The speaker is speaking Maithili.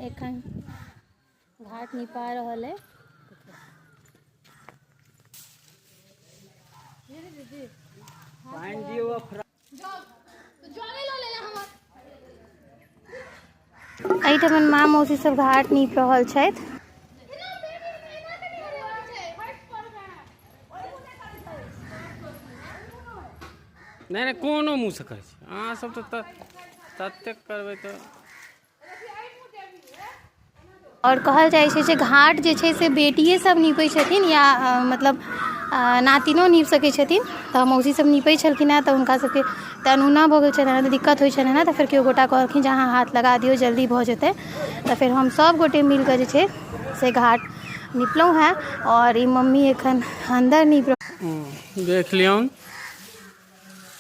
एखन घाट निपा रहल है। एहिठाम माँ मौसी सब घाट नीप रहल छथि। नहीं कोनो मुँह से करे अहाँ सब तो ततेक करबै तो। और कहल जाइ छै जे घाट जे छै से बेटिए सब नीपै छथिन या मतलब नातिनो नीप सकै छथिन। तऽ मौसी सब नीपै छलखिन हैं तऽ हुनका सबके तऽ अनूना भऽ गेल छलनि हैं तऽ दिक्कत होइ छलनि हैं। तऽ फेर केओ गोटा कहलखिन जे अहाँ हाथ लगा दियौ जल्दी भऽ जेतै। तऽ फेर हम सब गोटे मिलकऽ जे छै से घाट निपलहुँ हैं। और ई मम्मी एखन अंदर नीप देख लियौन